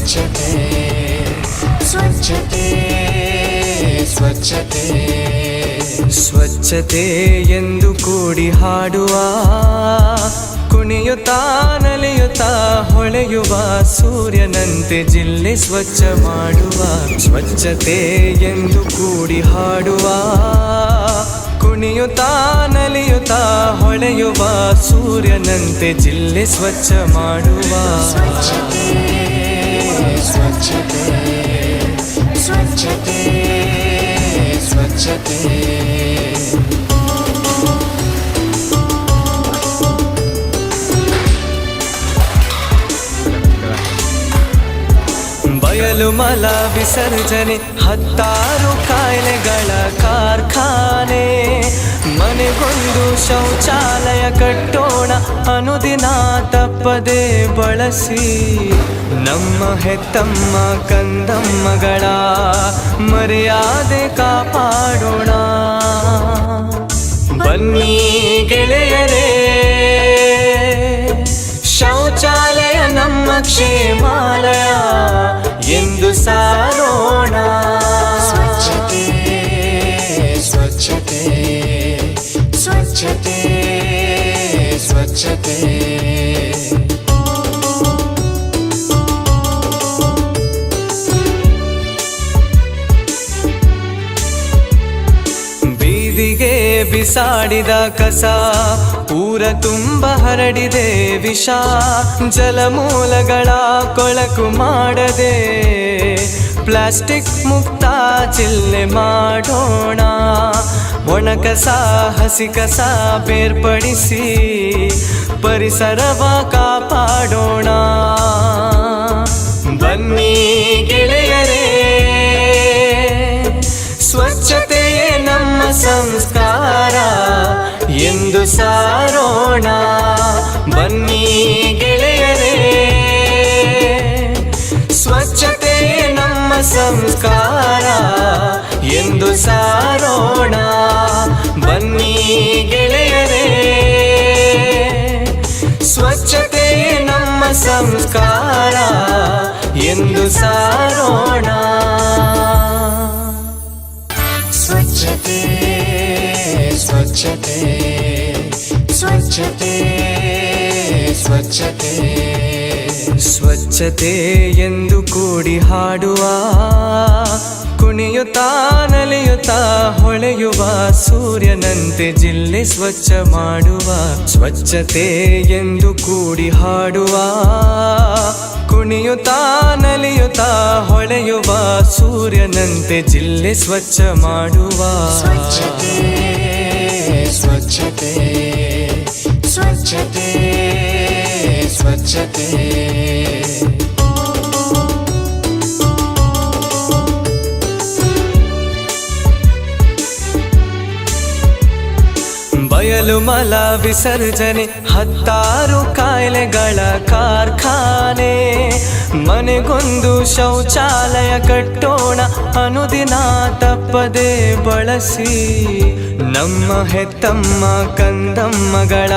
ಸ್ವಚ್ಛತೆ ಸ್ವಚ್ಛತೆ ಸ್ವಚ್ಛತೆ ಸ್ವಚ್ಛತೆ ಎಂದು ಕೂಡಿ ಹಾಡುವ, ಕುಣಿಯುತ್ತಾ ನಲಿಯುತ್ತಾ ಹೊಳೆಯುವ ಸೂರ್ಯನಂತೆ ಜಿಲ್ಲೆ ಸ್ವಚ್ಛ ಮಾಡುವ. ಸ್ವಚ್ಛತೆ ಎಂದು ಕೂಡಿ ಹಾಡುವ, ಕುಣಿಯುತ್ತಾ ನಲಿಯುತ್ತಾ ಹೊಳೆಯುವ ಸೂರ್ಯನಂತೆ ಜಿಲ್ಲೆ ಸ್ವಚ್ಛ ಮಾಡುವ. ಸ್ವಚ್ಛತೆ ಸ್ವಚ್ಛತೆ ಸ್ವಚ್ಛತೆ ಸ್ವಚ್ಛತೆ ಬಯಲು ಮಲ ವಿಸರ್ಜನೆ, ಹತ್ತಾರು ಕಾಯಿಲೆಗಳ ಕಾರ್ಖಾನೆ. ಮನೆಗೊಂದು ಶೌಚಾಲಯ ಕಟ್ಟೋಣ, ಅನುದಿನ ತಪ್ಪದೆ ಬಳಸಿ. ನಮ್ಮ ಹೆತ್ತಮ್ಮ ಕಂದಮ್ಮಗಳ ಮರ್ಯಾದೆ ಕಾಪಾಡೋಣ. ಬನ್ನಿ ಗೆಳೆಯರೇ, ಶೌಚಾಲಯ ನಮ್ಮ ಕ್ಷೇಮಾಲಯ ಎಂದು ಸಾರೋಣ. ಸ್ವಚ್ಛತೆ ಸ್ವಚ್ಛತೆ ಸ್ವಚ್ಛತೆ ಸ್ವಚ್ಛತೆ ಬೀದಿಗೆ ಬಿಸಾಡಿದ ಕಸ ಊರ ತುಂಬ ಹರಡಿದೆ ವಿಷ. ಜಲಮೂಲಗಳ ಕೊಳಕು ಮಾಡದೆ ಪ್ಲಾಸ್ಟಿಕ್ ಮುಕ್ತ ಜಿಲ್ಲೆ ಮಾಡೋಣ. ಒಣ ಕಸ ಹಸಿ ಕಸ ಬೇರ್ಪಡಿಸಿ ಪರಿಸರವ ಕಾಪಾಡೋಣ. ಬನ್ನಿ ಗೆಳೆಯರೇ, ಸ್ವಚ್ಛತೆಯೇ ನಮ್ಮ ಸಂಸ್ಕಾರ ಎಂದು ಸಾರೋಣ. ಬನ್ನಿ ಗೆಳೆಯರೇ, ಸ್ವಚ್ಛತೆಯೇ ನಮ್ಮ ಸಂಸ್ಕಾರ ಎಂದು ಸಾರೋಣ. ಬನ್ನಿ ಗೆಳೆಯರೇ, ಸ್ವಚ್ಛತೆಯೇ ನಮ್ಮ ಸಂಸ್ಕಾರ ಎಂದು ಸಾರೋಣ. ಸ್ವಚ್ಛತೆ ಸ್ವಚ್ಛತೆ ಸ್ವಚ್ಛತೆ ಸ್ವಚ್ಛತೆ ಸ್ವಚ್ಛತೆ ಎಂದು ಕೂಡಿ ಹಾಡುವ, ಕುಣಿಯುತ್ತಾ ನಲಿಯುತ್ತಾ ಹೊಳೆಯುವ ಸೂರ್ಯನಂತೆ ಜಿಲ್ಲೆ ಸ್ವಚ್ಛ ಮಾಡುವ. ಸ್ವಚ್ಛತೆ ಎಂದು ಕೂಡಿ ಹಾಡುವ, ಕುಣಿಯುತ್ತಾ ನಲಿಯುತ್ತಾ ಹೊಳೆಯುವ ಸೂರ್ಯನಂತೆ ಜಿಲ್ಲೆ ಸ್ವಚ್ಛ ಮಾಡುವ. ಸ್ವಚ್ಛತೆ ಸ್ವಚ್ಛತೆ ಸ್ವಚ್ಛತೆ ಸ್ವಚ್ಛತೆ ಬಯಲು ಮಲ ವಿಸರ್ಜನೆ, ಹತ್ತಾರು ಕಾಯಿಲೆಗಳ ಕಾರ್ಖಾನೆ. ಮನೆಗೊಂದು ಶೌಚಾಲಯ ಕಟ್ಟೋಣ, ಅನುದಿನ ತಪ್ಪದೆ ಬಳಸಿ. ನಮ್ಮ ಹೆತ್ತಮ್ಮ ಕಂದಮ್ಮಗಳ